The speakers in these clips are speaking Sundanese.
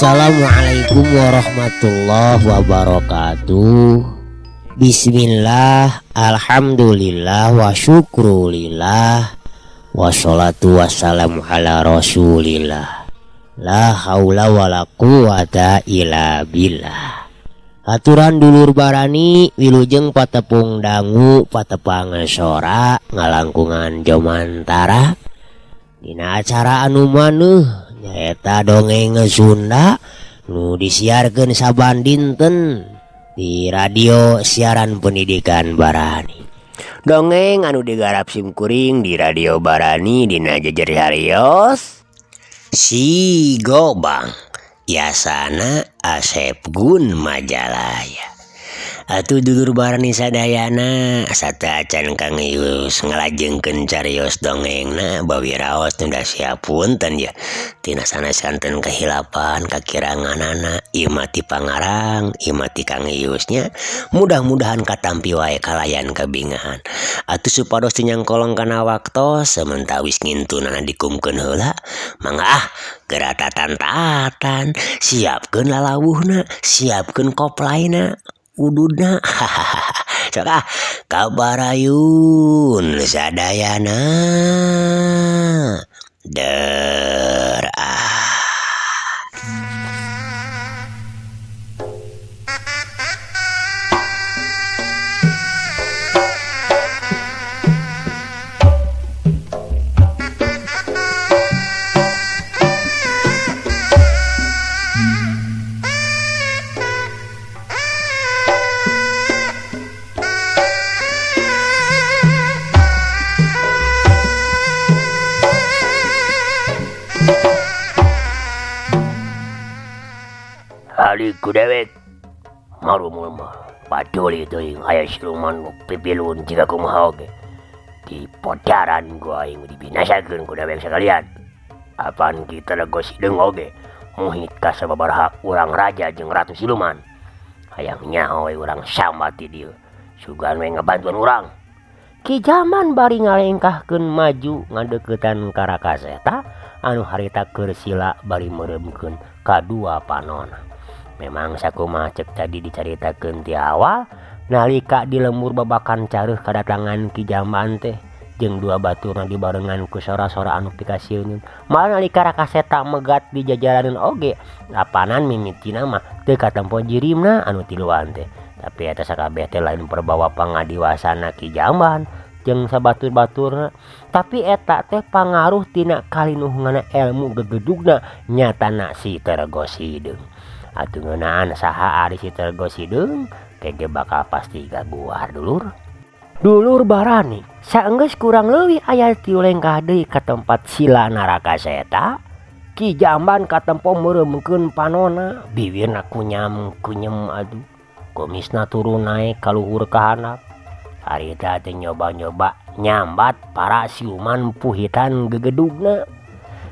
Assalamualaikum warahmatullahi wabarakatuh. Bismillah, alhamdulillah, wa syukrulillah, wassalatu wassalamu ala rasulillah. La haula wala quwata illa billah. Aturan dulur barani wilujeng patepung dangu patepang sora ngalangkungan jomantara dina acara anu maneuh nyaeta dongeng Sunda nu disiarkeun saban dinten di radio siaran pendidikan Barani. Dongeng anu digarap simkuring di radio Barani dina jejer harios Si Gobang, yasana Asep Gun Majalaya. Atuh dulur Barani sadayana sataacan Kang Yus ngalajengkeun carios dongengna bawi raos tunda siapunten ya tina sanes-santen kehilapan kakiranganana imati pangarang imati Kang Yusnya mudah-mudahan katampi wae kalayan kabingahan atuh supados nyangkolong kana waktos sementawis ngintunana dikumkeun heula mangga geura tatan-tatan siapkeun lalawuhna siapkeun koplaina ududna hahaha kabarayun sadayana der Ali kudewek marumul paduli teuing aya siluman pipilun jika kumaha oge di podaran gua aing dibinasakeun ku dewek sakalian apaan kita legos deung oge muhit ka sababaraha urang raja jeung ratu siluman hayang nyaho we urang sambat ti dieu sugan we ngabantuan urang ki jaman bari ngalengkahkeun maju ngadeuketan ka Rakaseta anu harita keur sila bari meuremkeun kadua panonna. Memang sakumaha cek tadi dicaritakeun ti awal nalika di lembur babakan careuh kadatangan Ki Jamban teh jeung dua baturna dibarengan ku sora-sora anu pikasieun malah nalika Rakaseta megat di jajaraneun oge apanan mimitina mah teu katempo jirimna anu tiluan teh tapi eta sakabeh teh lain perbawa pangadiwasana Ki Jamban jeung sabatur-baturna tapi eta teh pangaruh tina kalinuhunganna ilmu gegedugna nyatana si Tergos Hideung. Atuh ngeunaan saha ari si Tergos Hideung kege bakal pasti gaguar dulur Barani saenggeus kurang leuwih aya 3 lengkah deui ka tempat silana Rakaseta Ki Jamban katempo meureumekeun panonna bibirna kunyem aduh kumisna turun naek ka luhur ka handap harita teh nyoba-nyoba nyambat para siluman puhitan gegedugna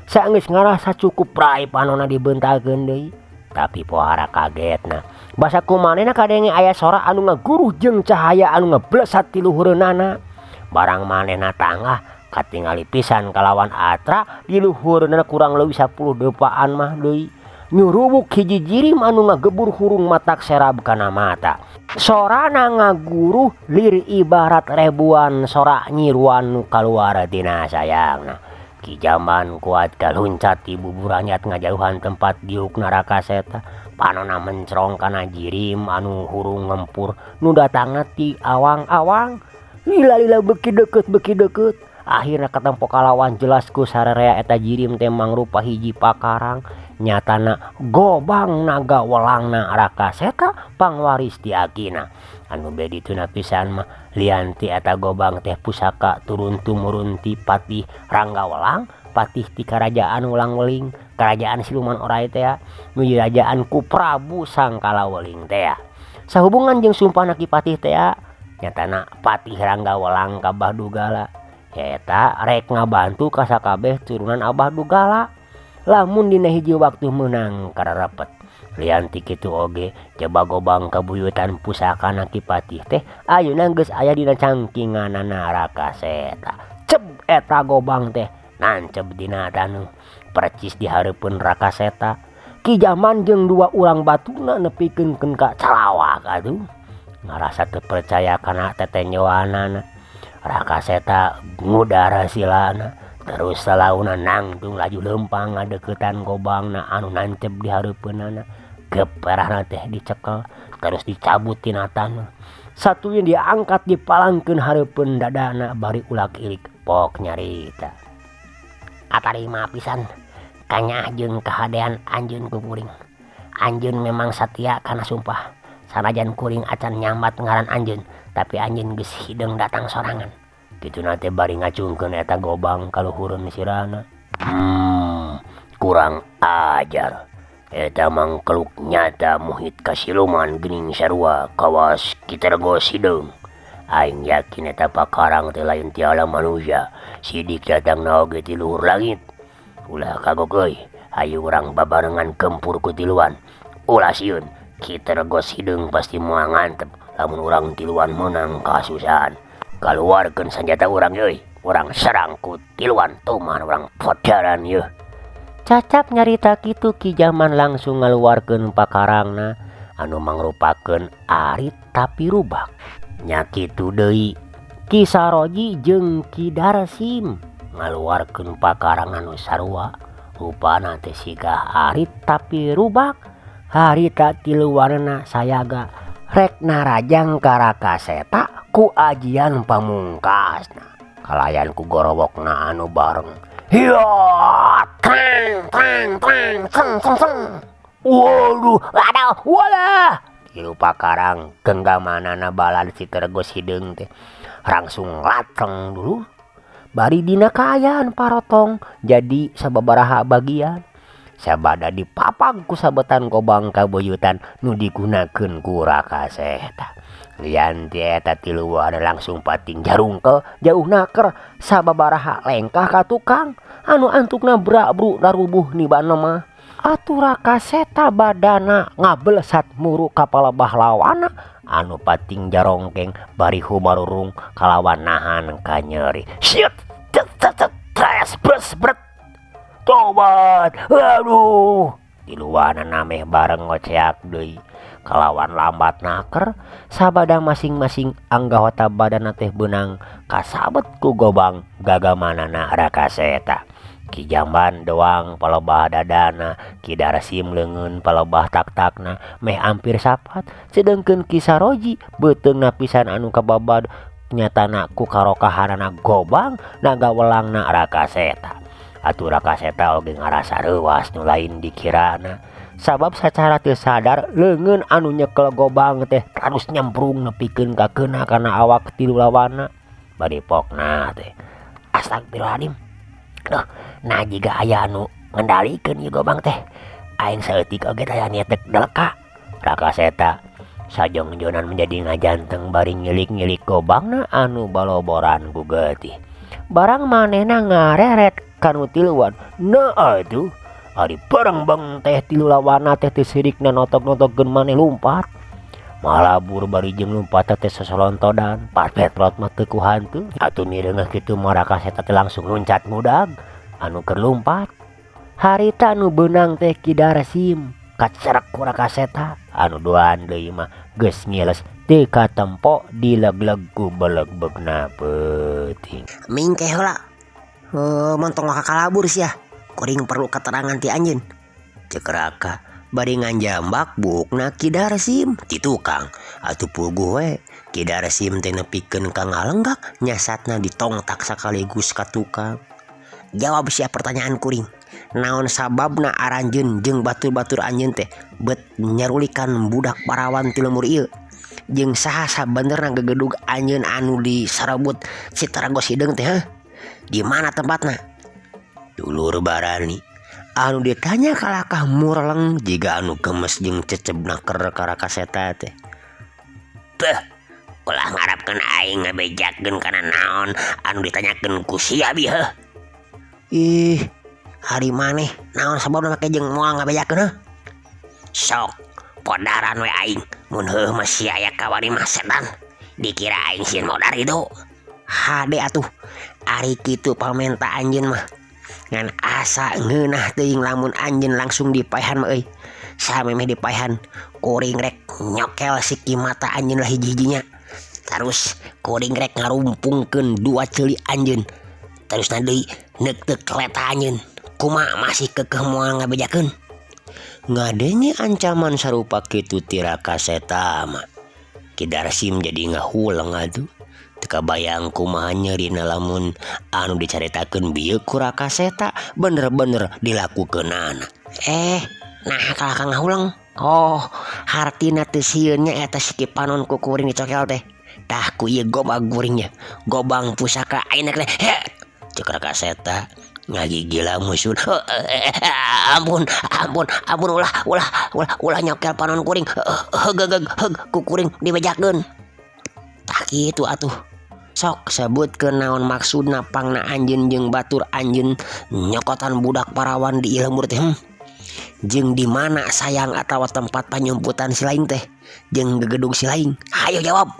saenggeus ngarasa cukup rai panonna dibeuntakeun deui tapi pohara kagetna basa kumanehna kadenge aya sora anu ngaguruh jeung cahaya anu ngeblesat ti luhureunana barang manehna tangah katingali pisan kalawan Atra di luhureunana kurang leuwih 10 deupaan mah deui nyurubuk hiji jirim anu ngagebur hurung matak serab kana mata sorana ngaguruh lir ibarat ribuan sora nyiruan nu kaluar tina sayangna. Ki Jamban kuat kaluncat ti buburanyat ngajauhan tempat diukna Rakaseta panonna mencrong kana jirim anu hurung ngempur nu datangna ti awang-awang lila-lila beki deukeut akhirna katempo kalawan jelas ku sararea eta jirim teh mangrupa hiji pakarang nyatana Gobang naga welangna Rakaseta pangwaris ti akina. Anu bedi teu pisan mah lianti eta Gobang teh pusaka turun tumurun ti Patih Ranggawelang, patih ti kerajaan Ulang-Weling, kerajaan siluman oray teh nu dirajaan ku Prabu Sangkalaweling teh. Sahubungan jeung sumpahna Ki Patih teh nyatana Patih Ranggawelang ka Abah Dugala eta rek ngabantu ka sakabeh turunan Abah Dugala lamun dina hiji waktu menang kararepet. Lianti kitu oge coba Gobang kabuyutan pusakana Ki Patih teh ayeuna geus aya dina cangkinganana Rakaseta. Ceb eta Gobang teh nanceb dina tanu percis di hareupeun Rakaseta. Ki Jaman jeung dua urang batuna nepikeun ka calawak atuh ngarasa teu percaya kana tetenyoanana. Rakaseta ngudara silana terus salauna nangtung laju lempang ngadeuketan Gobangna anu nancep di hareupeunana. Geperahna teh dicekel terus dicabut tina tanah. Satunya diangkat dipalangkeun hareupeun dadana bari ulak-ilik pok nyarita. Atarima pisan kanyah jeung kahadean anjeun ku kuring. Anjeun memang satia kana sumpah. Sanajan kuring acan nyambat ngaran anjeun, tapi anjeun geus hideung datang sorangan. Kituna teh bari ngacungkeun eta Gobang kaluhureun sirana. Kurang ajar. Eta mangkeluk nyata muhit kasiluman geuning sarua kawas Kitergos hideung. Aing yakin eta pakarang teh lain ti alam manusia, sidik datangna oge ti luhur langit. Ulah kagok euy, hayu urang babarengan kempur ku tiluan. Ulah sieun, Kitergos hideung pasti moal ngantep lamun urang tiluan menang kasusahan. Kaluarkeun senjata urang euy, urang serang ku tiluan tuman urang podaran yeuh. Cacap nyarita kitu Ki Jaman langsung ngaluarkeun pakarangna anu mangrupakeun arit tapi rubak. Nya kitu deui Ki Saroji jeung Ki Darsim ngaluarkeun pakarang anu sarua rupana teh siga arit tapi rubak. Harita tiluanna sayaga rek narajang ka Rakaseta ku ajian pamungkasna kalayan ku gorowokna anu bareng. Hiya tang tang tang ceng ceng ceng. Waduh, aduh, walah. Tilu pakarang genggamanana balad Kitergos hideung teh langsung lateng dulu. Bari dina kaayaan parotong jadi sababaraha bagian. Sabada dipapag ku sabetan Gobang kabuyutan nu digunakeun ku Rakaseta. Lianti eta tiluan langsung pating jarungkel jauh naker sababaraha lengkah ka tukang anu antukna bra-bru narubuh nibana mah. Atuh Rakaseta badana ngabelesat muru kapala bahlawana anu pating jarongkeng bari humarurung kalawan nahan ka nyeri. Siut tres bres bret tobat. Aduh, tiluana nameh bareng ngoceak deui kalawan lambat naker sabada masing-masing anggota badana teh beunang kasabet ku Gobang gagamanana Rakaseta. Ki Jaman doang palebah dadana, Ki Darsim leungeun palebah tak-takna meh ampir sapat, sedengkeun Ki Saroji beuteungna pisan anu kababad nyatana ku karokahanana Gobang naga welangna Rakaseta. Atuh Rakaseta oge ngarasa reuas nu lain dikirana. Sabab sacara teu sadar leungeun anu nyekel Gobang teh terus nyemprung nepikeun ka keuna kana awak tilu lawanna. Bari pokna teh astagfirullahaladzim. Duh, nah jiga aya anu ngendalikeun ieu Gobang teh. Aing saeutik oge teh aya niat deleka. Rakaseta sajongjonan menjadi ngajanteng bari ngilik-ngilik Gobangna anu baloboran ku getih. Barang manehna ngareret kanu tiluan. Nah atuh ari bareng teh tilu lawanna teh teu sirikna notok-notokkeun maneh lumpat. Malabur bari jeung lumpat teh sasolontodan. Papetrot mah teu ku hantu. Atuh mireungeuh kitu mah Rakaseta teh langsung loncat mudag anu keur lumpat. Harita anu beunang teh Ki Darsim kacerek ku Rakaseta. Anu doan deui mah geus ngiles teu katempo dilegleg ku beleg-begna peuting. Mingkeh heula. Montong kalabur sia. Kuring perlu keterangan ti anjeun. Ceuk Raka bari nganjambak buukna Ki Darsim ti tukang. Atuh puguh we Ki Darsim teh nepikeun ka ngalenggak nyasatna ditongtak sakaligus ka tukang. Jawab sia pertanyaan kuring. naon sababna aranjeun jeung batur-batur anjeun teh bet nyarulikan budak parawan ti lemur ieu jeung saha sabenerna gegedug anjeun anu disarebut si Taragos Hideung teh di mana tempatna? Dulur Barani anu ditanya kalakah murleng jiga anu gemes jeung cecebna keur ka Rakaseta teh. Beuh, ulah ngarapkeun aing ngabejakeun kana naon anu ditanyakeun ku sia bi heuh. Ih, hari maneh naon sababna make jeung moal ngabejakeun? Sok podaran we aing mun heuh mah sia aya kawari mah setan dikira aing sieun modar itu. Hade atuh ari kitu pamenta anjeun mah ngan asa ngeunah teuing lamun anjeun langsung dipaehan mah euy. Samemeh dipaehan kuring rek nyokel siki mata anjeun lah hiji-hijinya. Terus kuring rek ngarumpungkeun dua ceuli anjeun. Terus deui neuk teu kleta anjeun. Kumaha masih kekeh moal ngabejakeun? Ngadenge ancaman sarupa kitu ti Rakaseta mah Ki Darsim jadi ngahuleng atuh. Teu kabayang kumaha nyeurina lamun anu dicaritakeun bieu ku Rakaseta bener-bener dilakukeunana. Nah kalahkah ngahuleng. Oh, hartina teu sieun nya eta si Kipanon ku kuring dicokel teh. Tah ku ieu gobag kuringnya. Gobang pusaka ayeuna teh. Ceuk Rakaseta ngagigila musuh. Ampun ulah nyokel panon kuring. Heg ku kuring dibejakeun. Tah kitu atuh. Sok sebutkeun naon maksudna pangna anjeun jeung batur anjeun nyokotan budak parawan di ilembur teh. Jeung di mana sayang atawa tempat panyumputan si lain teh jeung gegedug si lain? Hayo jawab.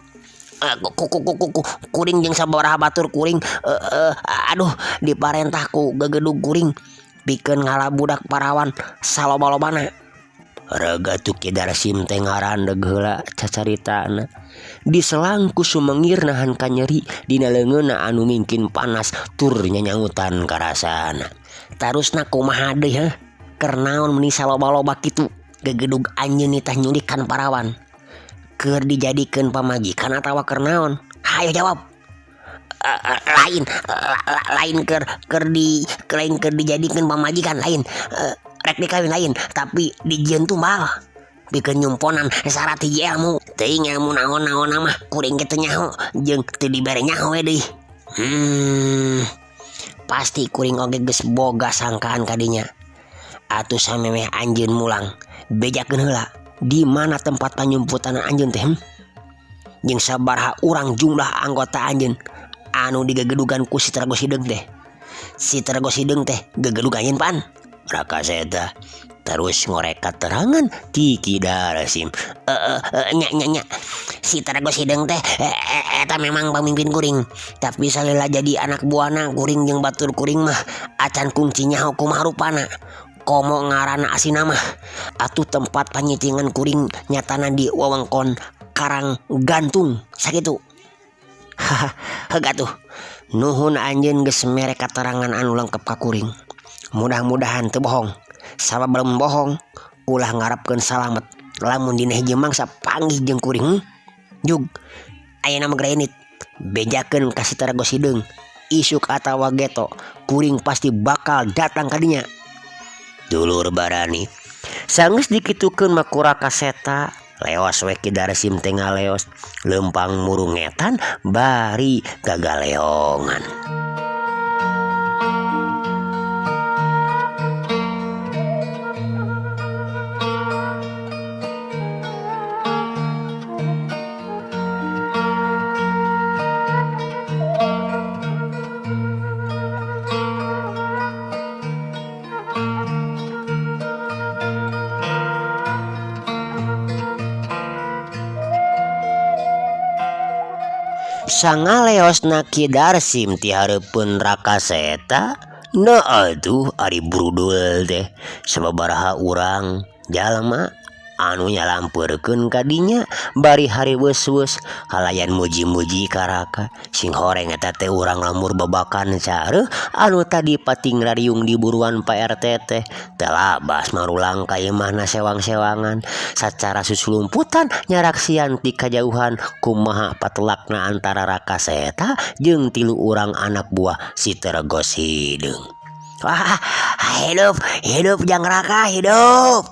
Kuring jeung sabaraha batur kuring aduh diparentah ku gegedug kuring pikeun ngalabudak parawan saloba-lobana. Raga tu Ki Darsim teh ngarandeg heula cacaritana. Diselang ku sumengir nahan kanyeri dina leungeunna anu mingkin panas tur nyanyangutan karasana. Tarusna kumaha deui keur naon meuni saloba-loba kitu gegedug anjeun tah nyulikan parawan? Keur dijadikeun pamajikan atawa keur naon? Hayo jawab. Lain keur dijadikeun pamajikan lain. Rek dikawin lain tapi dijieun tumbal pikeun nyumponan syarat hiji ilmu teuing ilmu naon-naon mah kuring kitu nyaho jeung teu dibere nyaho we deui. Pasti kuring oge geus boga sangkaan kadinya. Atuh samemeh anjeun mulang bejakeun heula di mana tempat panyumputan anjeun teh jeung sabaraha urang jumlah anggota anjeun anu digegedugan ku si Taragos Hideung teh. Si Taragos Hideung teh gegedug anjeun pan? Rakaseta terus ngorek keterangan ti Ki Darsim. Nya si Taragos Hideung teh eta memang pamimpin kuring, tapi salila jadi anak buahna kuring jeung batur kuring mah acan kungci nyaho kumaha rupana. Komo ngaranna asina mah atuh tempat panyitingan kuring nyatana di wewengkon Karang Gantung sakitu. Heug atuh nuhun anjeun geus mere katerangan anu lengkep ka kuring. Mudah-mudahan teu bohong. Sabab belum bohong ulah ngarapkeun salamet lamun dina hiji mangsa panggih jeung kuring. Jug ayeuna mah graenit bejakeun ka si Taragos Hideung isuk atawa geto kuring pasti bakal datang ka dinya. Dulur Barani sanggeus dikitukeun mah ku Rakaseta leos we Ki Darsim teh ngaleos leumpang murungetan bari gagaleongan. Sangaleosna Ki Darsim ti hareupeun Rakaseta na atuh ari brudul teh sababaraha urang jalma anu nyalampeurkeun ka dinya bari hari weus-weus halayan muji-muji ka Raka. Sing horeng eta teh urang lamur babakan careuh anu tadi pating rariung di buruan Pak RT teh teu labas marulang ka imahna sewang-sewangan sacara susulumputan nyaraksian ti kajauhan kumaha patelakna antara Rakaseta jeung 3 urang anak buah si Taragos Hideung. Wah, hidup, hidup Jang Raka, hidup.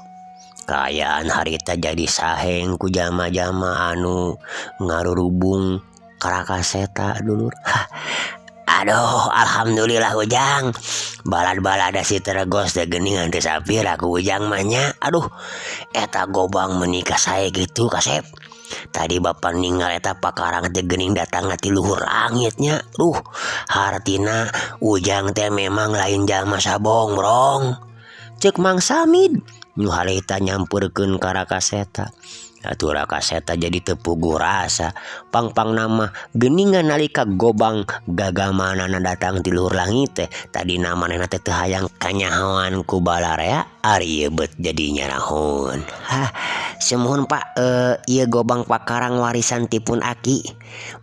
Kayaan harita jadi saheng ku jama-jama anu ngarurubung karakaseta dulur. Aduh, alhamdulillah Ujang. Balad-balada si teregos teh geuningan teh sapira ku Ujang mah nya. Aduh, eta gobang menikah saya gitu kasep. Tadi bapak ninggal eta pakarang teh geuning datang ti luhur langitnya. Hartina Ujang teh memang lain jalma sabong, Brong. Cek Mang Samid nu harita nyamperkeun ka Rakaseta. Atuh Rakaseta jadi tepuguh rasa pang-pang nama geuningan nalika gobang gagamanana datang ti luhur langit teh. Tadi namanana teh teu hayang kanyahoan ku balarea ari bet jadinya naon. Semuhun Pak, ieu gobang pakarang warisan tipun aki.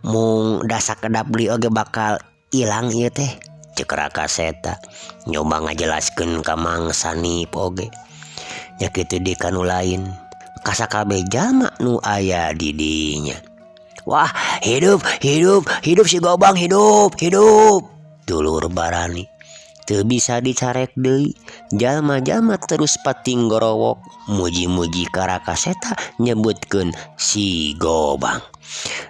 Mung da sakedap beli oge bakal ilang ieu teh. Cek Rakaseta nyoba ngajelaskeun ka Mang Sanip oge. Nya kitu di kanu lain kasakabe jalma nu aya di dinya. Wah, hidup, hidup, hidup si gobang, hidup, hidup. Dulur barani teu bisa dicarek deui. Jalma-jalma terus pating gorowok muji-muji ka Rakaseta nyebutkeun si gobang.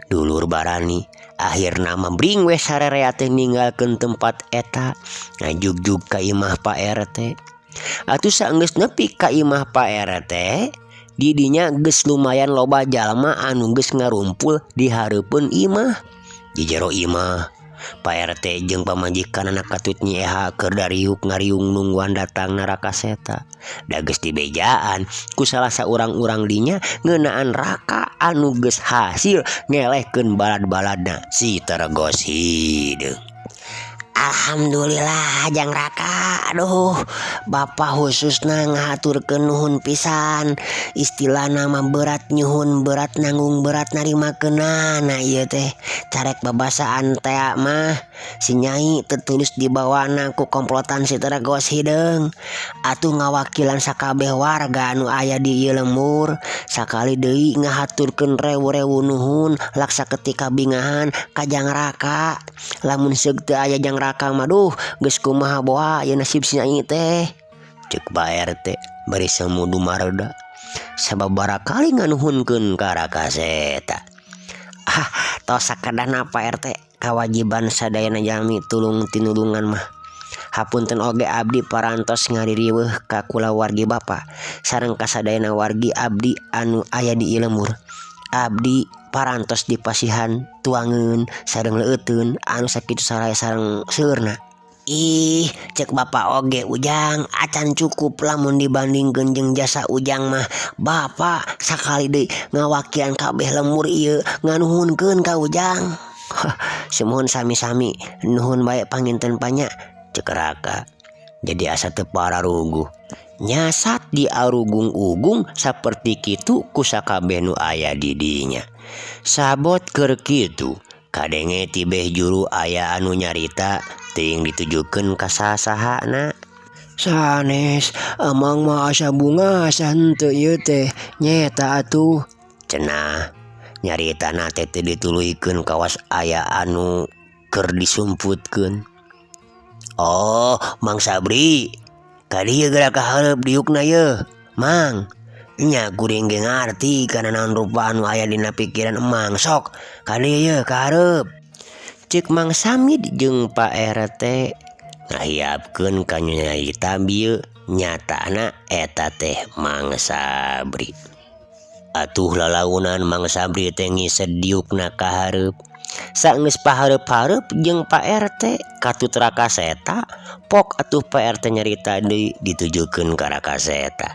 Dulur barani akhirna mah bring we sarerea teh ninggalkeun tempat eta ngajugjug ka imah Pak RT. Atuh saenggeus nepi ka imah Pak RT, di dinya geus lumayan loba jalma anu geus ngarumpul di hareupeun imah. Di jero imah Pak RT jeung pamajikanana katut nyeha keur dariuk ngariung nungguan datangna Rakaseta. Da geus dibejaan ku salah saurang-urang dinya ngeunaan Raka anu geus hasil ngelehkeun balad-baladna si teregos hideung. Alhamdulillah Jang Raka. Aduh, Bapak khususna ngahaturkeun nuhun pisan. Istilah nama berat nyuhun berat nanggung berat narimakeunana ieu teh. Carek babasaan teh mah si Nyai tertulis di bawahna ku komplotan si teregos hideung. Atuh ngawakilan sakabeh warga anu aya di ieu lembur sakali deui ngahaturkeun rewu-rewu nuhun laksa ketika bingahan ka Jang Raka. Lamun seug teu aya Jang Raka maduh geus kumaha boa ya nasib si Nyai teh. Cek Pak RT bari samudu mareda sababaraha kali nganuhunkeun ka Rakaseta. Tos sakedana Pak RT kawajiban sadayana jalmi tulung tinulungan mah. Hapunten oge abdi parantos ngaririweuh ka kulawargi Bapa sareng kasadayana wargi abdi anu aya di ieu lembur. Abdi parantos dipasihan tuangeun sareng leuteun anu sakitu saraya sareng seurna. Ih, cek Bapak oge Ujang acan cukup lamun dibandingkeun jeung jasa Ujang mah. Bapak sakali deui ngawakilan kabeh lembur ieu nganuhunkeun ka Ujang. Semuhun sami-sami nuhun bae panginten panya, cek Raka. Jadi asa teu pararuguh. Nyasat di arugung-ugung saperti kitu ku sakabeh nu aya di dinya. Sabot keur kitu kadenge tibeh juru aya anu nyarita teuing ditujukeun ka sasahana. Sanes, amang mah asa bungasan teu ieu teh nyeta atuh. Cenah nyaritana teh teu dituluykeun kawas aya anu keur disumputkeun. Oh, Mang Sabri, ka dieu geura ka hareup diukna yeuh, Mang. Nya kuring ge ngarti kana naon rupa anu aya dina pikiran Emang. Sok ka dieu yeuh ka hareup. Cek Mang Samid jeung Pak RT ngahiapkeun ka Nyai Tabieu nyatana eta teh Mang Sabri. Atuh lalaunan Mang Sabri teh ngised diukna ka hareup. Saenggeus pahareup-hareup jeung Pak RT katut Rakaseta, pok atuh Pak RT nyarita deui ditujukeun ka Rakaseta.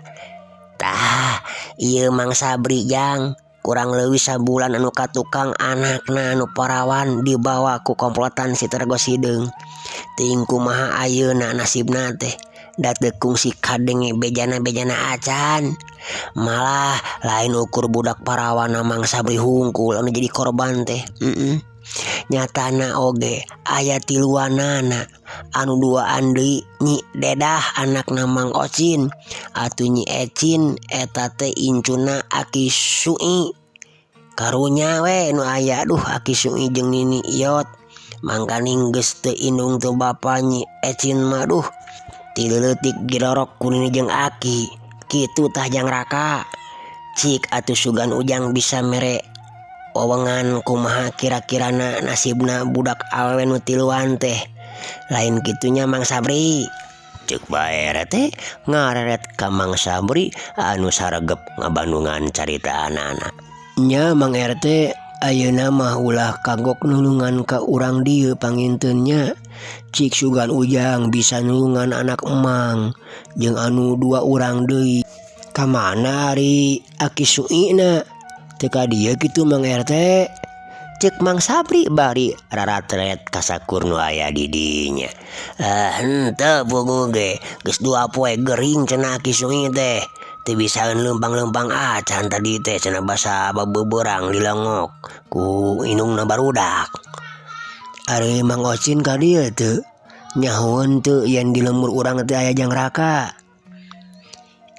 Tah, ieu Mang Sabri Jang, kurang leuwih sabulan anu katukang anakna anu parawan dibawa ku komplotan si teregos hideung. Teuing kumaha ayeuna nasibna teh. Da teu kungsi kadenge bejana-bejana acan. Malah lain ukur budak parawan Mang Sabri hungkul anu jadi korban teh. Nyatana oge aya tiluanana anu duaan deui Nyi Dedah anakna Mang Ocin atuh Nyi Ecin eta teh incuna Aki Sui. Karunya we nu aya aduh Aki Sui jeung Nini Iot mangkaning geus teu indung teu bapa Nyi Ecin mah duh. Tileutik girorok kuning jeung aki kitu tah Jang Raka. Cik atuh sugan ujang bisa mere wewengan kumaha kira-kirana nasibna budak awewe nu tiluan teh. Lain kitunya Mang Sabri. Cek bae teh ngareret ka Mang Sabri anu saregep ngabandungan carita anak-anak. Nya Mang RT ayeuna mah ulah kagok nulungan ka urang dieu panginteunnya. Cik sugan ujang bisa nulungan anak emang jeung anu dua urang deui. Kamana ari aki suina teu ka dieu kitu Mang RT. Cek Mang Sabri bari raratret kasakur nu aya di dinya. Henteu puguh ge geus 2 poe gering cenah aki sui teh. Teu bisaeun leumpang-leumpang acan tadi teh cenah basa babeberang dilengok ku inungna barudak. Ari Mang Ocin ka dieu teu? Nyahoeun teu yen di lembur urang teh aya Jang Raka?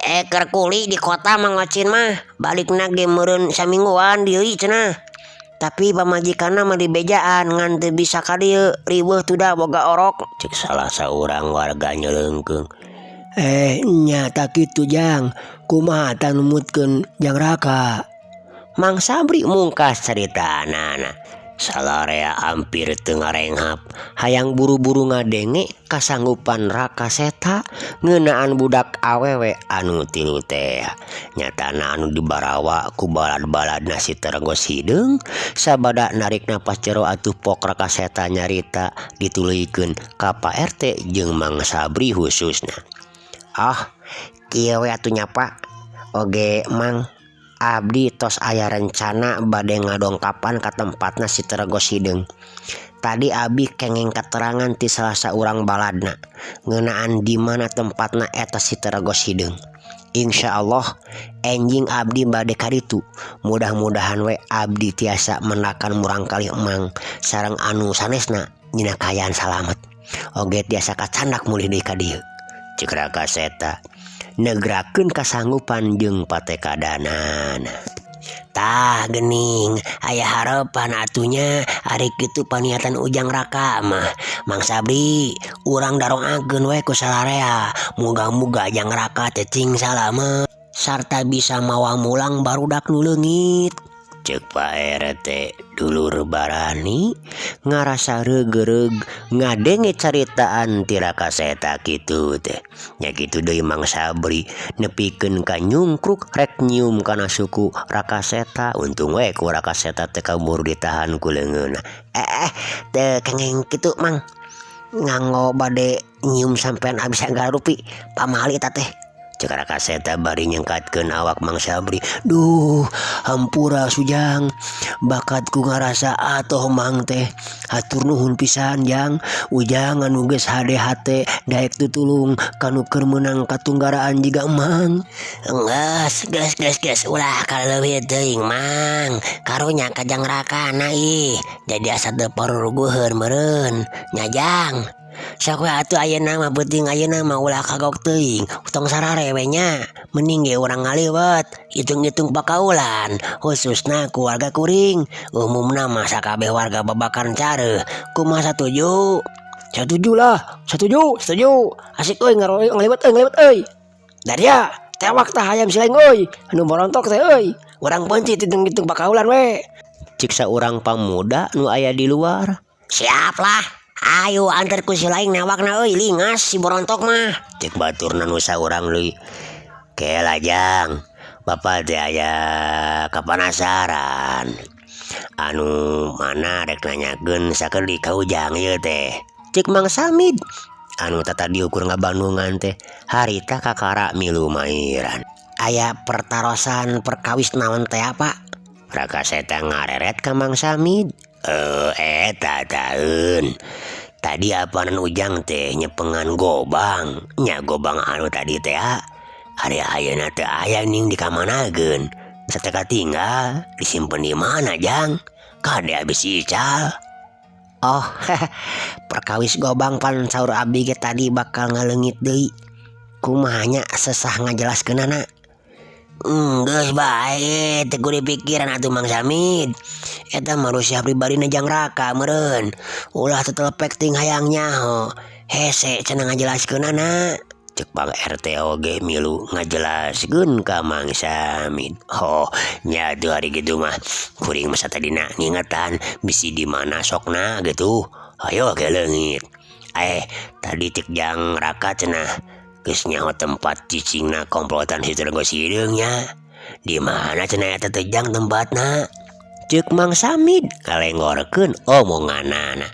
Keur kuli di kota Mang Ocin mah balikna ge meureun samingguan deui cenah. Tapi pamajikanna mah di bejaan ngan teu bisa ka dieu riweuh tuh da boga orok, cek salah saurang warga nyeleungkeung. Nyata kitu Jang, kumaha tah numutkeun Jang Raka? Mang Sabri mungkas carita anak-anak. Salarea hampir teu ngarenghap hayang buru-buru ngadenge kasanggupan Raka Seta ngeunaan budak awewe anu tilu teh. Nyatana anu dibarawa ku balad-baladna si Teregos Hideung sabada narik napas jero atuh pok Raka Seta nyarita dituluykeun ka Pak RT jeung Mang Sabri khususna. Kieu we atuh nya Pak. Oge Mang, abdi tos aya rencana bade ngadongkapan ka tempatna si Teregos Hideung. Tadi abi kenging keterangan ti salah saurang baladna ngeunaan di mana tempatna eta si Teregos Hideung. Insya Allah enjing abdi bade ka ditu. Mudah-mudahan we abdi tiasa menakan murang kali Emang sareng anu sanesna dina kaayaan salamet. Oge tiasa kacandak mulih deui ka dieu. Cek Raka Seta negrakeun kasanggupan jeung patekadanana. Tah geuning aya harepan atunya ari kitu paniatan ujang Raka mah. Mang Sabri urang darongakeun we ku salarea muga-muga Jang Raka cacing salamet sarta bisa mawa mulang barudak nu leungit. Cek Pak RT dulur barani ngarasa regereg ngadenge caritaan ti Raka Seta kitu teh. Nya kitu deui Mang Sabri nepikeun ka nyungkruk rek nyium kana suku Raka Seta. Untung we ku Raka Seta teh kaburu ditahan ku leungeunna. Teu kenging kitu Mang, nganggo bade nyium sampean abis garupi pamali eta teh. Cek Raka Seta bari nyengkatkeun awak Mang Sabri. Duh, hampura Sujang, bakatku ngarasa atoh Mang teh. Hatur nuhun pisan Jang, ujang anu geus hade-hate daek tutulung kanu keur meunang katunggaraan jiga Mang. Geus ulah kaleuwih teuing Mang. Karunya ka Jang Raka na ih, jadi asa teu paruruguheun meureun nya Jang. Sok we atuh ayeuna mah penting ayeuna mah ulah kagok teuing tong sarare we nya. Mending ge urang ngaliwet hitung-hitung pakaulan khususna keluarga kuring. Umumna mah sakabeh warga babakan careuh. Kumaha satuju? Satuju lah, setuju. Asik euy ngaliwet euy. Daria, tewak tah hayam sileng euy. Anu borontok teh euy. Urang pencit hitung-hitung pakaulan we. Cik saurang pamuda nu aya di luar. Siap lah. Ayo antar ku si laing nawakna euy lingas si borontok mah. Cek baturna nu saurang deui. Kelah Jang, Bapak teh aya kapanasaran. Anu mana rek nanyakeun sakeuli ka ujang ieu teh. Cek Mang Samid anu tata diukur ngabandungan teh harita kakara milu mairan. Aya pertarosan perkawis naon teh apa? Raka Seta ngareret ka Mang Samid. Eta taeun. Tadi apaan ujang teh nyepengan gobang. Nya gobang anu tadi teh ari ayeuna teh aya ning dikamanageun. Sateka tinggal disimpen di mana Jang? Kade abis ical. Perkawis gobang pan saur abdi ge tadi bakal ngaleungit deui. Kumaha nya sesah ngajelaskeunana? Geus bae teu kudu pikiran atuh Mang Samid. Eta manusia pribadina Jang Raka meureun. Ulah tetelepek ting hayang nyaho. Hese cenah ngajelaskeunana. cek Bang RT oge milu ngajelaskeun ka Mang Samid. Oh nya tuh hari gitu mah kuring masa tadina ngingetan bisi di mana sokna gitu. Ayo ke leungit. Tadi cek Jang Raka cenah geus nyaho tempat cicingna komplotan si Terenggo Sideungnya. Di mana cenah eta teh Jang tempatna? Cek Mang Samid ngalengorkeun omonganana.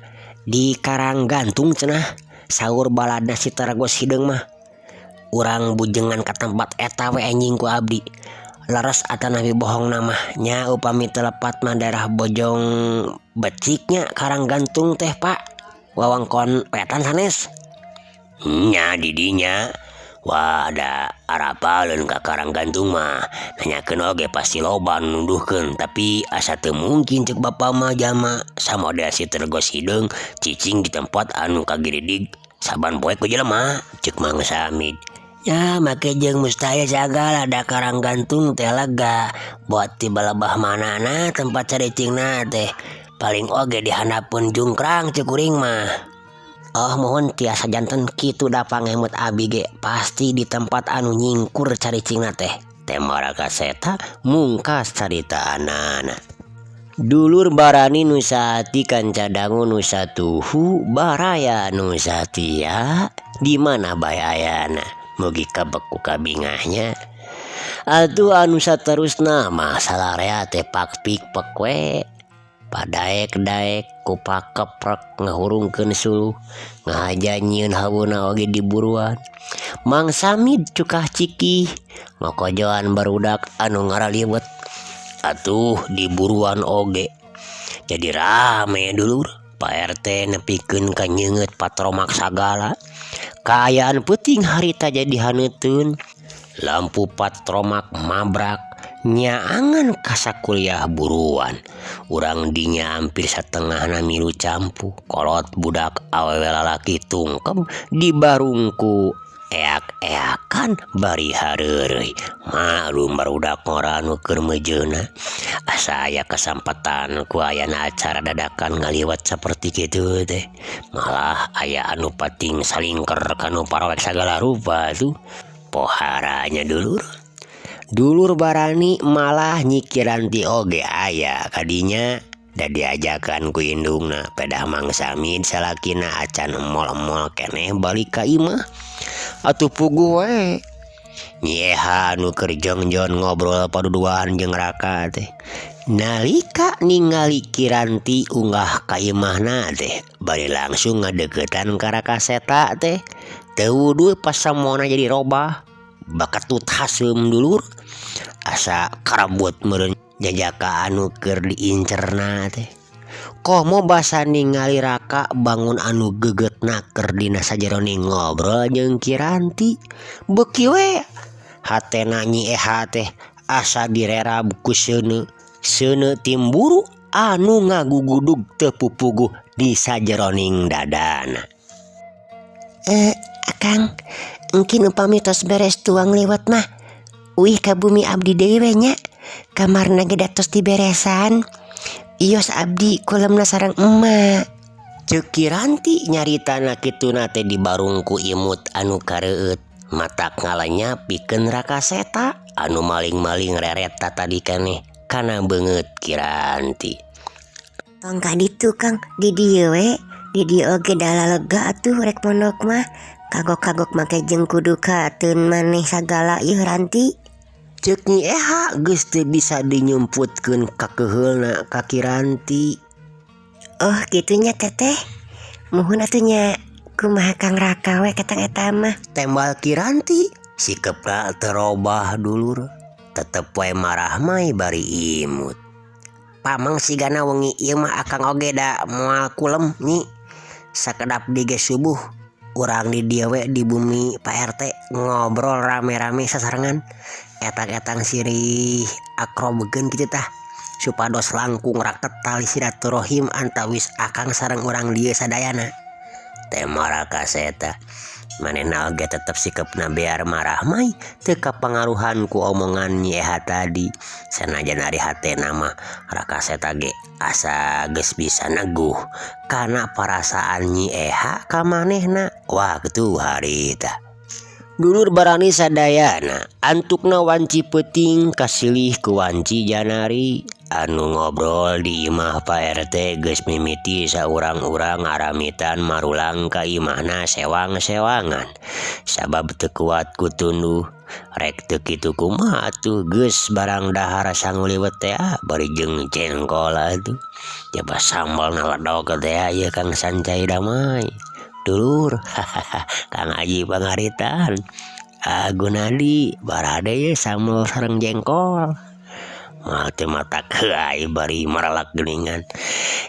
Di Karanggantung cenah, saur baladna si Terenggo Sideung mah. Urang bujengan ka tempat eta we anjing ku abdi. Leres atana nabi bohong nama nya upami telepat mah daerah Bojong Beciknya Karanggantung teh Pak. Wawangkon wetan sanes. Nya didinya. Wah ada arapaleun ka Karanggantung mah nanyakeun oge pasti loba nuduhkeun tapi asa teu mungkin cek bapa mah jama samodel si Terenggo Sideung cicing di tempat anu kagiridig saban poe ku jelema cek Mang Samid. Ya make jeung mustahil sagala ada Karanggantung teh lega buat tiba lebah manana tempat caricingna teh paling oge dihandapkeun jungkrang cek kuring mah. Oh mohon tiasa janten kitu da pangemut abi ge pasti di tempat anu nyingkur caricingna teh. Temara kaseta mungkas carita anana. Dulur barani nu sati kanca dangu nu satuhu baraya nu satia di mana bae ayana mugi kabeku kabingahnya. Atuh anu saterusna mah salarea teh pakpik pekwe. Padaek-daek kupak keprek ngahurungkeun suluh ngahajanyeun haweuna oge di buruan. Mang Samid cukah cikih ngokojoan barudak anu ngaraliwet atuh di buruan oge. Jadi rame dulur Pak RT nepikeun ka nyeungeut patromak sagala. Kaayaan peuting harita jadi haneuteun. Lampu patromak mabrak nyaangan kasakuliah buruan. Urang dinya hampir satengahna milu campu kolot budak awewe lalaki tungkem di barungku eak-eakan bari hareureuy. Maklum barudak ngoranu keur mejeuna. Asa aya kesempatan ku ayana acara dadakan ngaliwat saperti kitu teh. Malah aya anu pating salingker kanu parowek sagala rupa tuh. Poharanya dulur barani malah nyikiran ti oge aya kadinya da diajakan ku indungna pedah Mang Samid salakina acan mol-mol keneh balik ka imah atuh puguh we nyeha anu keur jongjon ngobrol paduduan jeung Raka teh. Nalika ningali Kiranti unggah ka imahna teh bari langsung ngadeukeutan ka Raka Seta teh. Teu duwe pas samona jadi robah bakatut haseum dulur asa karabut meureun jajaka anu keur diincerna teh. Komo basa ningali Raka bangun anu gegetna keur dina sajeroning ngobrol jeung Kiranti. Beuki we hatena Nyi Eha teh asa direrab ku seuneu timburu anu ngagugudug teu pupuguh di sajeroning dadana. Akang, engkin upami tos beres tuang liwat mah uih ka bumi abdi dewe nya. Kamarna ge tos diberesan. Ios abdi kulemna sareng emak. Ceuk Kiranti nyaritana kituna teh di barungku imut anu kareueut. Matak ngalanya pikeun Raka Seta anu maling-maling reret tadi keneh kana beungeut Kiranti. Tong ka ditu Kang di dieu we. Di dieu oge da lega atuh rek mondok mah. Kagok-kagok make jeung kudu kateun maneh sagala ieu Ranti. Ceuk Nyi Eha geus teu bisa dinyumputkeun ka keheulna ka Kiranti. Oh gitunya teteh. Muhun atuh nya kumaha Kang Raka we ketang eta mah. Tembal Kiranti sikepna teu robah dulur. Tetep wae marah mai bari imut. Pamang sigana wengi ieu mah akang oge da moal kulem Nyi. Sakedap dige subuh urang di dieu we di bumi Pak RT ngobrol rame-rame sasarengan. Etang-etang sirih akrobegeun kitu tah supados langkung raket tali silaturahim antawis akang sareng urang dieu sadayana. Tema Raka Seta manehna oge tetep sikepna bear marah mai teu kapangaruhan ku omongan Nyi Eha tadi. Sanajan ari hatena mah Raka Seta ge asa geus bisa neguh kana parasaan Nyi Eha ka manehna waktu harita. Dulur barani sadayana antukna wanci peting kasilih ku wanci janari anu ngobrol di imah Pak RT geus mimiti saurang-urang aramitan marulang ka imahna sewang-sewangan sabab teu kuat ku tunduh rek teu kitu kumaha atuh geus barang dahar sanguliwet teh bari jeung jengkol atuh coba sambal naladog teh ieu Kang Sancai damai dulur Kang Aji Pangaritan Gunadi barade ye sambal sareng jengkol mate mata keai bari maralak geningan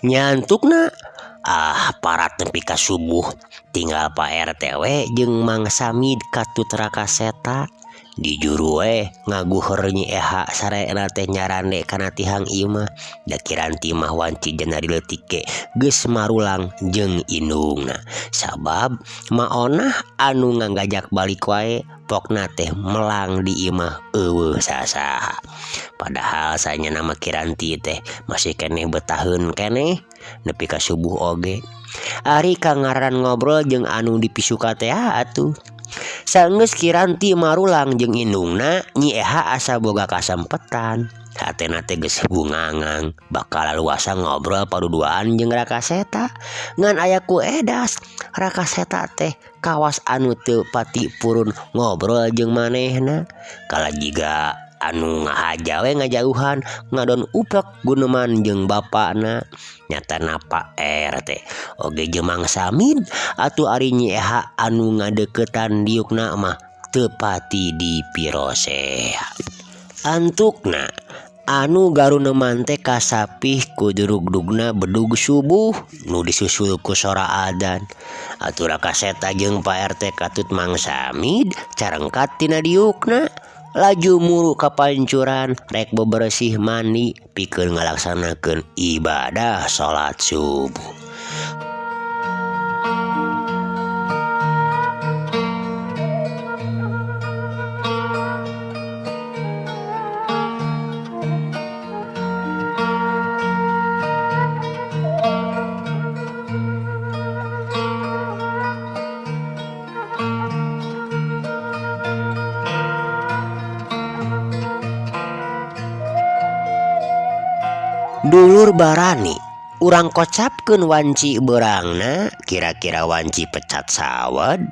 nyantukna parat nepi ka subuh tinggal Pak RT we jeung Mang Samid katut Rakaseta di juru we ngaguheur nyi Eha sarena teh nyarande kana tihang imah da kiranti mah wanci janari leutik ge geus marulang jeung indungna sabab maonah anu ngagajak balik wae pokna teh melang di imah eueuh sasaha padahal sanya nama kiranti teh masih keneh betaheun keneh nepi ka subuh oge ari kangaran ngobrol jeung anu dipisuka teh atuh saenggeus kiranti marulang jeung indungna nyi Eha asa boga kasempetan hatena teh geus bungangang bakal luasa ngobrol paduduaan jeung Rakaseta ngan aya ku edas Rakaseta teh kawas anu teu pati purun ngobrol jeung manehna kala jiga anu ngahaja we ngajauhan ngadon uplek guneman jeung bapana nyatana Pak RT oge jeung Mang Samid atuh ari nyi Eha anu ngadeukeutan diukna mah teu pati dipirose antukna anu garuneman teh kasapih ku durug-dugna bedug subuh nu disusul ku sora adzan atuh Rakaseta jeung Pak RT katut Mang Samid carengkat tina diukna laju muru ka pancuran rek bebersih mandi pikeun ngalaksanakeun ibadah salat subuh. Dulur barani urang kocapkeun wanci beurangna kira-kira wanci pecat sawed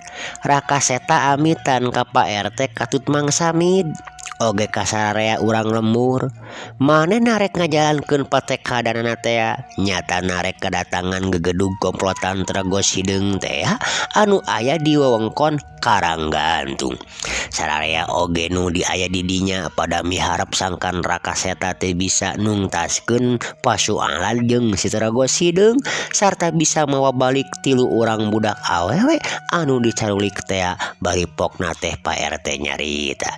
Rakaseta amitan ka Pak RT katut Mang Samid oge kasararea urang lembur manehna rek ngajalankeun patekadanana teh nyata narek kedatangan gegedug komplotan Tragos Hideung teh anu aya di wewengkon Karanggantung sararea oge nu di aya di dinya pada miharep sangkan Rakaseta teh bisa nungtaskeun pasualan jeung si Tragos Hideung sarta bisa mawa balik 3 urang budak awewe anu dicarulik teh bari pokna teh Pak RT nyarita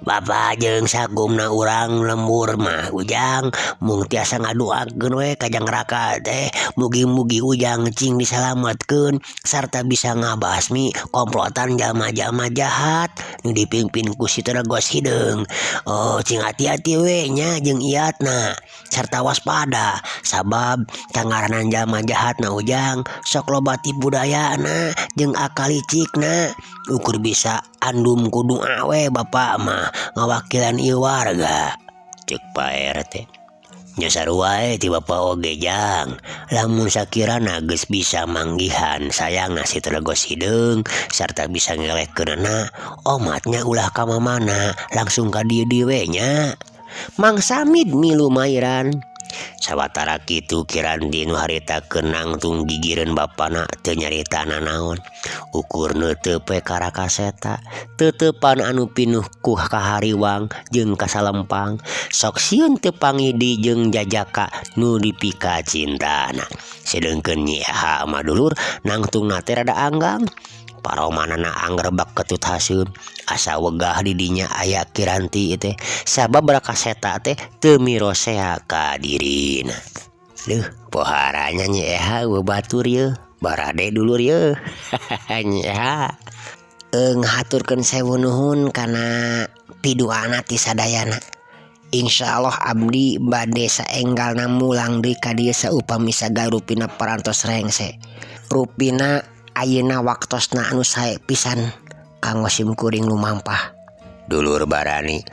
Bapak jeung sagumna urang lembur mah ujang mung tiasa ngaduakeun we ka Jang Raka teh mugi-mugi ujang cing disalametkeun sarta bisa ngabasmi komplotan jalma-jalma jahat nu dipimpin ku si Tragos Hideung. Oh cing hati-hati we nya jeung iatna sarta waspada sabab cangaranan jalma jahat na ujang sok loba tipu dayana jeung akal licikna ukur bisa andum kudu awe bapak mah ngawakilan ieu warga cek Pak RT nya sarua ti bapak oge jang lamun sakirana geus bisa manggihan sayangna si Tragos Hideung sarta bisa ngelehkeunna omatnya ulah ka mamana langsung ka dieu we nya Mang Samid milu mairan sawatara kitu Kiranti nu harita keunang tung gigireun bapana teu nyaritana naon ukurna teu pe ka Rakaseta teutepan anu pinuh ku kahariwang jeung kasalempang sok sieun teu pangidi jeung jajaka nu dipika cintana sedengkeun Nyi Eha mah dulur nangtungna teh rada anggang paromanana anggerbak ketut haseun asa wegah di dinya aya Kiranti teh sabab Rakaseta teh teu mirosea ka dirina. Duh poharanya Nyi Eha batur yeuh barade dulur yeuh Nyi Eha ngahaturkeun sewu nuhun kana piduana ti sadayana. Insyaallah abdi bade saenggalna mulang deui ka dieu saupami sagarupina parantos rengse rupina ayeuna waktosna anu sae pisan kanggo sim kuring lumampah. Dulur Barani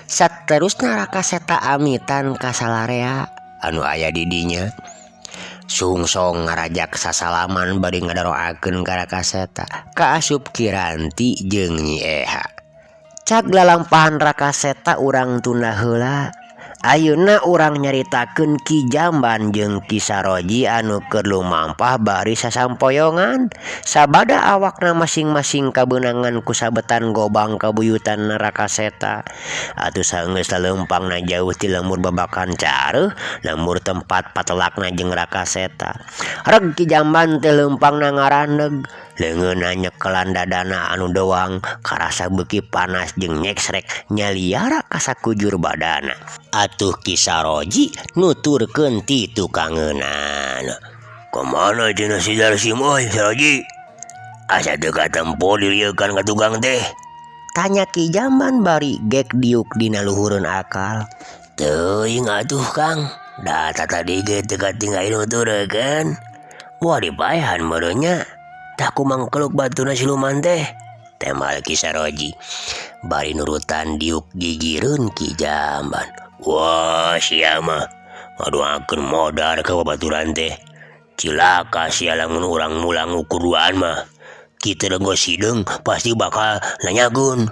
saterusna Rakaseta amitan ka salarea anu aya di dinya. Sungsong ngarajak sasalaman bari ngadaroakeun ka Rakaseta kaasup Kiranti jeung Nyi Eha. Cak lalampahan Rakaseta urang tunda heula. Ayeuna urang nyaritakeun Ki Jamban jeung Ki Saroji anu keur lumampah bari sasampoyongan. Sabada awakna masing-masing kabeunangan ku sabetan gobang kabuyutan Rakaseta. Atuh saeunggeus leumpangna jauh ti lemur babakan careuh lemur tempat patelakna jeung Rakaseta. Reg Ki Jamban teh leumpangna ngaraneg. Leungeunna nyekelan dadana anu doang karasa beuki panas jeung nyeksrek nyaliara ka sakujur badana. Atuh Ki Saroji nuturkeun ti tukangeunana. Kamana cenah si Darsim oi Saroji? Asa teu katempo dilieukan ka tukang teh? Tanya Ki Jamban bari gek diuk dina luhureun akal. Teuing atuh Kang, data tadi ge teu katinggal nutureukeun. Wah dipaehan meureun nya. Tak kumang keluk batuna siluman teh. Temal Ki Saroji bari nurutan diuk gigireun Ki Jamban. Wah sia mah ngadoakeun modar ka babaturan teh. Cilaka sia lamun urang mulang ukuruan mah. Kitu rego sideung pasti bakal nanyakeun.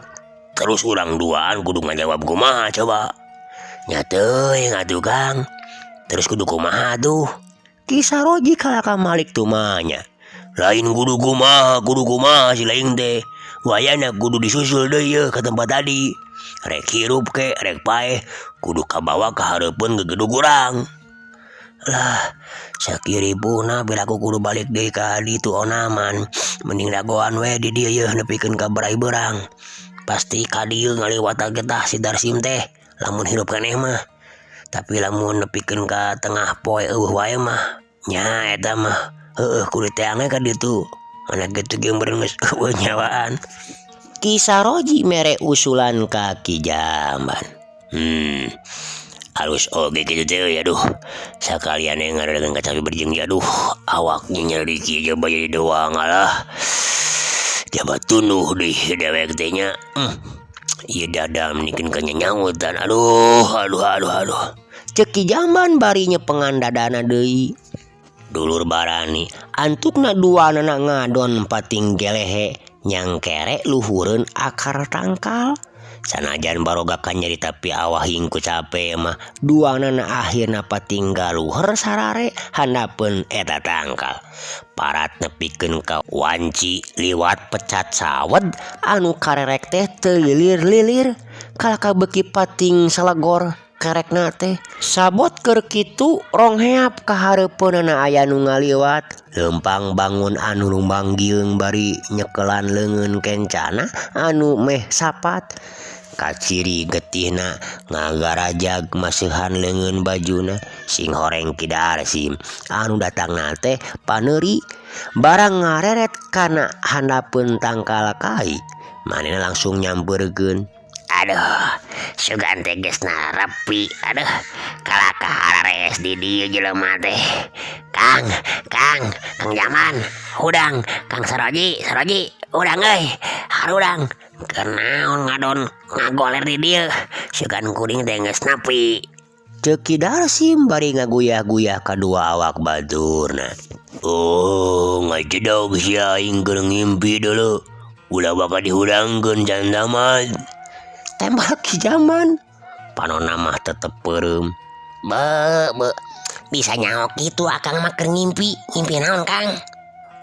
Terus urang duaan kudu ngajawab kumaha coba. Nya teuing atuh Kang. Terus kudu kumaha tuh? Ki Saroji kalaka malik tumanya. Lain kudu kumaha si lain teh. Wayana kudu disusul deui yeuh ka tempat tadi. Rek hirup ke rek paeh kudu kabawa ka hareupeun gegedug urang. Lah sakiripuna belaku kudu balik deui ka ditu onaman. Mending dagoan we di dieu yeuh nepikeun ka berai beurang. Pasti ka dieu ngaliwat getah si Darsim teh lamun hirup keneh mah. Tapi lamun nepikeun ka tengah poe eueuh wae mah nya eta mah kudu teange ka ditu. Mana gitu ge meureun geus eueuh nyawaan. Ki Saroji mere usulan ka Ki Jamban. Halus oge kitu teh aduh. Sakalian ngadadeun kacapi berjing aduh. Awaknya nyeri kieu coba jadi doang alah. Jabat tunduh deui dewek teh nya. Ieu dadam nikeun ka nyanyautan. Aduh. Ceuk Ki Jamban bari nyepengan dadana deui. Dulur Barani antukna duanana ngadon pating gelehe nyangkere luhureun akar tangkal. Sanajan barogakan nyeri tapi awah hingku cape mah duanana akhirna patinggal luhur sarare handapeun eta tangkal. Parat nepikeun ka wanci liwat pecat sawed anu karerek teh teu lilir-lilir. Kalaka beuki pating salegor kerekna teh sabot keur kitu rong heap ka hareupeunana aya nu ngaliwat. Leumpang bangun anu lumbanggieung bari nyekelan leungeun kencana anu meh sapat. Kaciri getihna ngagarajag maseuhan leungeun bajuna sing horeng Ki Darsim anu datangna teh paneuri barang ngareret kana handapeun tangkal kai. Manehna langsung nyampeurkeun. Aduh, sugan teh geus narepi. Aduh, kalaka harares di dieu jelema teh. Kang Jaman, udang, Kang Saroji, udang euy, harudang. Kenaon ngadon ngagoler di dieu. Sugan kuring teh geus nepi. Ceuk Ki Darsim bari ngaguyah-guyah kadua awak baturna. Oh, ngajedog sia aing keur ngimpi deuleu. Ulah bakal dihudangkeun can tamat. Tembak Ki Jamban. Panonna mah tetep peureum. Bisa nyaok gitu akang mah keur ngimpi naon Kang?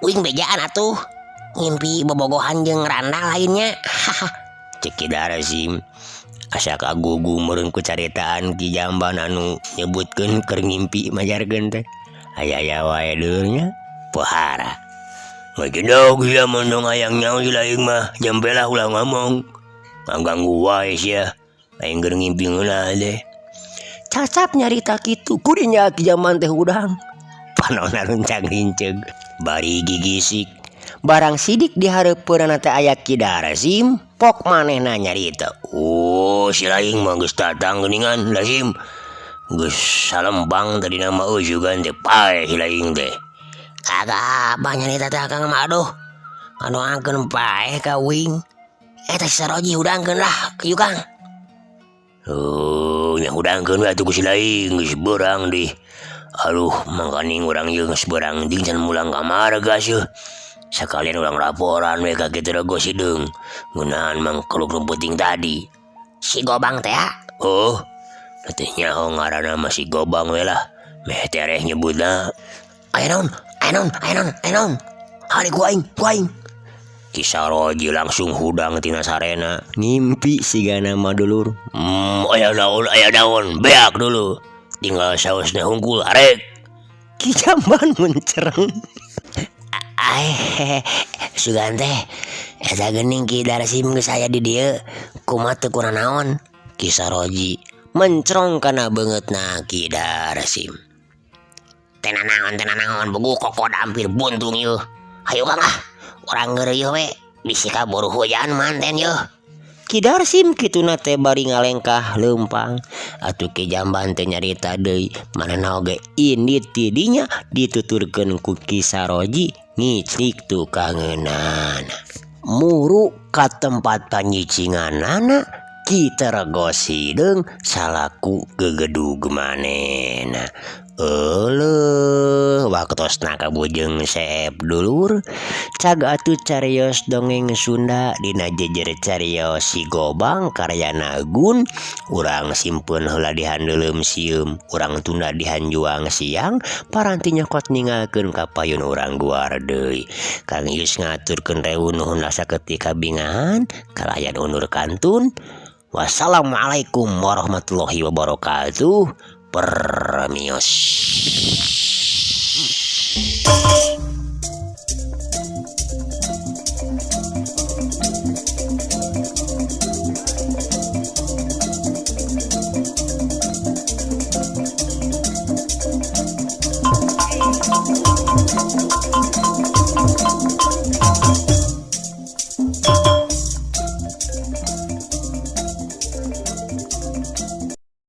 Uing bejaan atuh. Ngimpi bobogohan jeung randang lainnya. Ceuk Ki Darsim. Asa kagugu meureun ku caritaan Ki Jamban anu nyebutkeun keur ngimpi majarkeun teh. Aya-aya wae deurnya pohara. Ngajedog sia mondong hayang nyaho si laing mah jambelah ulah ngomong. Ngaganggu wae sia. Aing keur ngimpi ngeunah teh. Cacap nyarita kitu kudinya Ki Jamban teh udang. Panonna runcang rinceg bari gigisik. Barang sidik di hareupeunna teh aya Ki Darsim, pok manehna nyarita. Oh, si laing mah geus datang geuningan Darsim. Geus salembang tadi nama eujugan teh pae si laing teh. Kagak abah nyarita teh akang mah aduh. Ngadoakeun pae ka uing. Eta si Saroji hudangkeun lah kieu Kang. Oh, nya hudangkeun we atuh ku si laing geus beurang deh. Aduh, mangkaning urang ieu geus beurang ting can mulang ka marga seuh. Sakalian urang laporan we ka kitu Rego Sideung ngeunaan mangkeluk nu penting tadi. Si Gobang teh ya. Oh, teh nyaho ngaranna mah si Gobang we lah. Meh tereh nyebutna. Aya naon. Hari ku aing. Ki Saroji langsung hudang tina sarena. Ngimpi sigana mah dulur. Aya daun, beak dulu. Tinggal sausna hungkul arek. Ki Jamban mencereng. Sugan teh eta geuning Ki Darsim geus aya di dieu. Kumaha teu kurang naon? Ki Saroji mencrong kana beungeutna Ki Darsim. Tena naon bugu koko dampir buntung yeuh. Hayu Kang ah. Urang ngeureuyeuh we bisi kaburu hujan manten yeuh. Ki Darsim kituna teh bari ngalengkah leumpang. Atuh Ki Jamban teh nyarita deui manehna oge indit ti dinya dituturkeun ku Ki Saroji ngicik tukangeunana. Muru ka tempat panyicinganana Ki Rego Sideung salaku gegedug manehna. Euleuh waktosna kabujeng seep dulur. Caga atuh cariyos dongeng Sunda dina jejer cariyos si Gobang karyana Gun. Urang simpen heula di handeuleuum sieum, urang tunda di hanjuang siang. Paranti nyokot ningalkeun ka payun urang guar deui. Kang Yus ngaturkeun reun nuhun saketika bingahan kalayan undur kantun. Wassalamualaikum warahmatullahi wabarakatuh. Permios.